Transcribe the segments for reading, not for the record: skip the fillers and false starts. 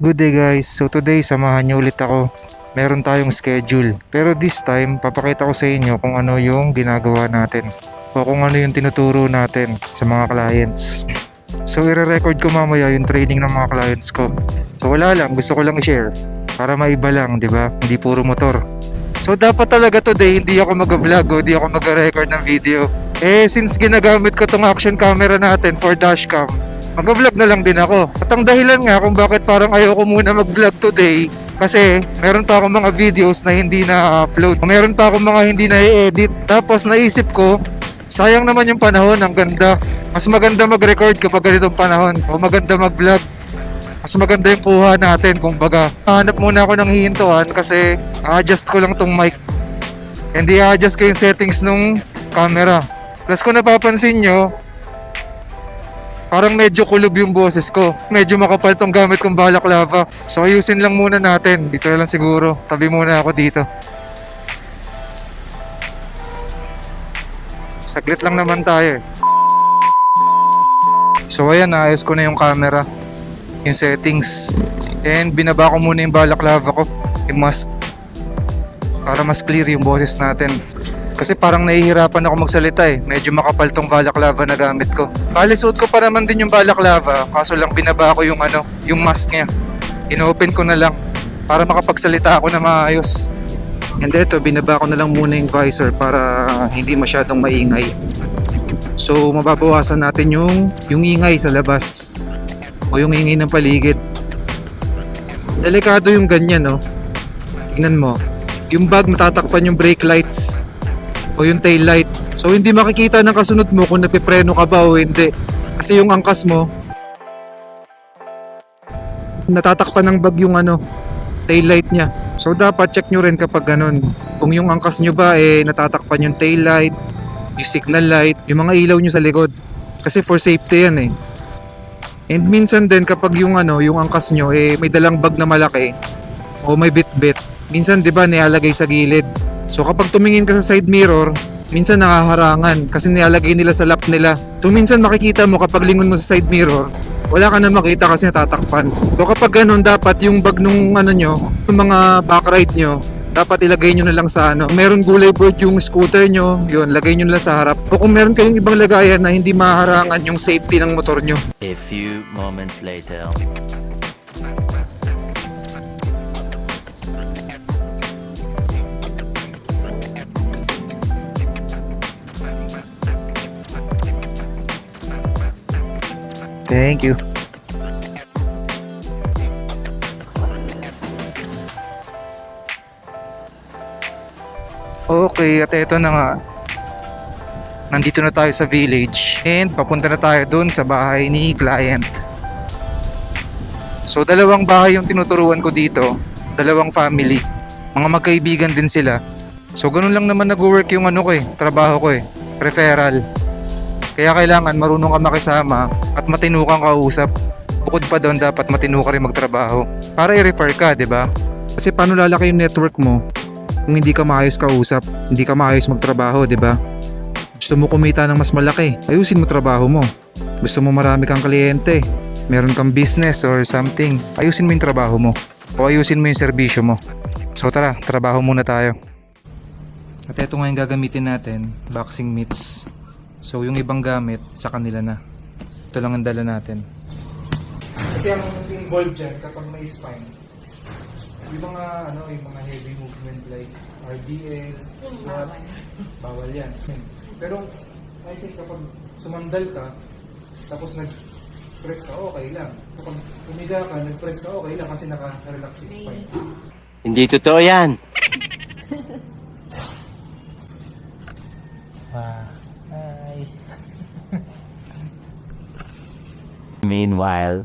Good day guys, so today samahan niyo ulit ako. Meron tayong schedule. Pero this time, papakita ko sa inyo kung ano yung ginagawa natin. O kung ano yung tinuturo natin sa mga clients. So i-record ko mamaya yung training ng mga clients ko. So wala lang, gusto ko lang i-share. Para maiba lang, di ba? Hindi puro motor. So dapat talaga today, hindi ako mag-vlog o hindi ako mag-record ng video. Since ginagamit ko tong action camera natin for dashcam, mag-vlog na lang din ako. At ang dahilan nga kung bakit parang ayoko muna mag-vlog today, kasi meron pa akong mga videos na hindi na-upload. Meron pa akong mga hindi na-edit. Tapos naisip ko, sayang naman yung panahon, ang ganda. Mas maganda mag-record kapag ganitong panahon. O maganda mag-vlog. Mas maganda yung kuha natin, kumbaga. Hanap muna ako ng hihintuan kasi adjust ko lang tong mic. Hindi adjust ko yung settings nung camera. Plus kung napapansin nyo, parang medyo kulob yung boses ko. Medyo makapal tong gamit kong balaklava. So ayusin lang muna natin. Dito na lang siguro. Tabi muna ako dito. Saglit lang naman tayo. So ayan, naayos ko na yung camera. Yung settings. And binaba ko muna yung balaklava ko. Yung mask. Para mas clear yung boses natin. Kasi parang nahihirapan ako magsalita eh. Medyo makapal tong balaklava na gamit ko. Bali suot ko pa naman din yung balaklava. Kaso lang binaba ko yung yung mask niya. Ino-open ko na lang. Para makapagsalita ako na maayos. And eto, binaba ko na lang muna yung visor para hindi masyadong maingay. So mababawasan natin yung ingay sa labas. O yung ingay ng paligid. Delikado yung ganyan, no? Tingnan mo. Yung bag matatakpan yung brake lights o yung tail light. So hindi makikita ng kasunod mo kung nagpipreno ka ba o hindi. Kasi yung angkas mo natatakpan ng bag yung tail light niya. So dapat check nyo rin kapag ganun. Kung yung angkas nyo ba natatakpan yung tail light, yung signal light, yung mga ilaw nyo sa likod. Kasi for safety yan eh. And minsan din kapag yung yung angkas nyo may dalang bag na malaki o may bit-bit. Minsan 'di ba nilalagay sa gilid. So kapag tumingin ka sa side mirror, minsan nakaharangan kasi nilalagay nila sa lap nila. So minsan makikita mo kapag lingon mo sa side mirror, wala ka na makita kasi natatakpan. So kapag ganun, dapat yung bag nung nyo, yung mga backride nyo, dapat ilagay nyo na lang sa meron gulay board yung scooter nyo, yun, lagay nyo na lang sa harap. O kung meron kayong ibang lagayan na hindi maharangan yung safety ng motor nyo. A few moments later. Thank you. Okay, at ito na nga. Nandito na tayo sa village and papunta na tayo dun sa bahay ni client. So dalawang bahay yung tinuturuan ko dito, dalawang family. Mga magkaibigan din sila. So ganun lang naman nag-work yung trabaho ko referral. Kaya kailangan marunong ka makisama at matino kang kausap. Bukod pa doon, dapat matino ka rin magtrabaho para i-refer ka, di ba? Kasi paano lalaki yung network mo kung hindi ka maayos kausap, hindi ka maayos magtrabaho, di ba? Gusto mo kumita ng mas malaki, ayusin mo trabaho mo. Gusto mo marami kang kliyente, meron kang business or something, ayusin mo yung trabaho mo o ayusin mo yung serbisyo mo. So tara, trabaho muna tayo. At ito nga yung gagamitin natin, boxing mitts. So yung ibang gamit sa kanila na. Ito lang ang dala natin. Kasi ang involved dyan kapag may spine, yung mga heavy movement like RDL, squat, bawal yan. Pero I think kapag sumandal ka, tapos nag-press ka, okay lang. Kapag umiga ka, nag-press ka, okay lang kasi naka-relax yung spine. Hindi totoo yan. Meanwhile.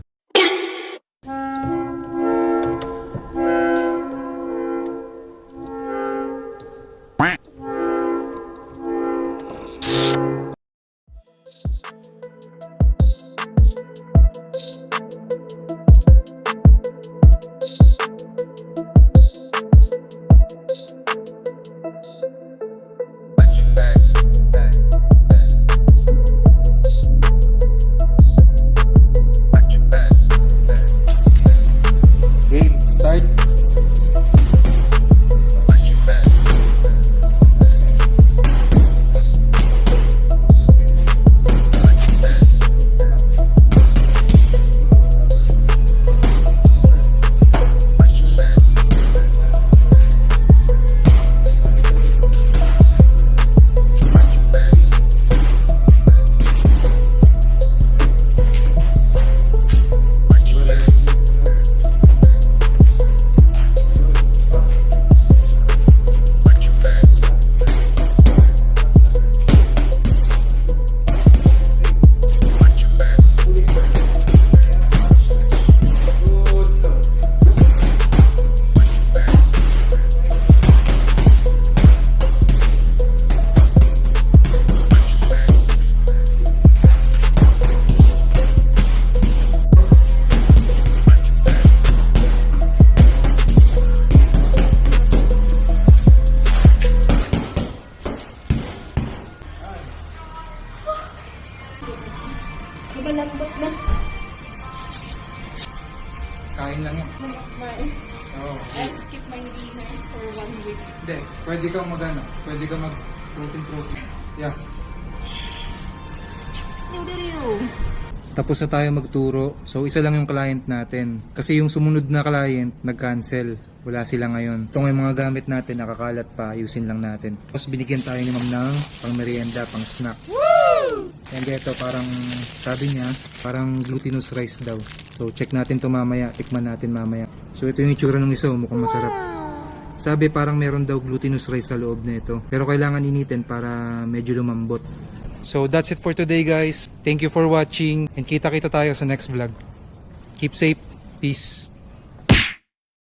Kain lang yan. Oo. Skip my dinner for 1 week. Hindi, pwede kang pwede kang mag protein. Yeah. Tapos na tayo magturo. So isa lang yung client natin. Kasi yung sumunod na client nag-cancel. Wala sila ngayon. Ito yung mga gamit natin, nakakalat pa, ayusin lang natin. Tapos binigyan tayo ni ma'am ng pang merienda, pang snack. Woo! And ito parang, sabi niya, parang glutinous rice daw. So check natin to mamaya, tikman natin mamaya. So ito yung itsura ng isa, mukhang masarap. Sabi parang meron daw glutinous rice sa loob na ito. Pero kailangan initin para medyo lumambot. So that's it for today guys. Thank you for watching and kita-kita tayo sa next vlog. Keep safe. Peace.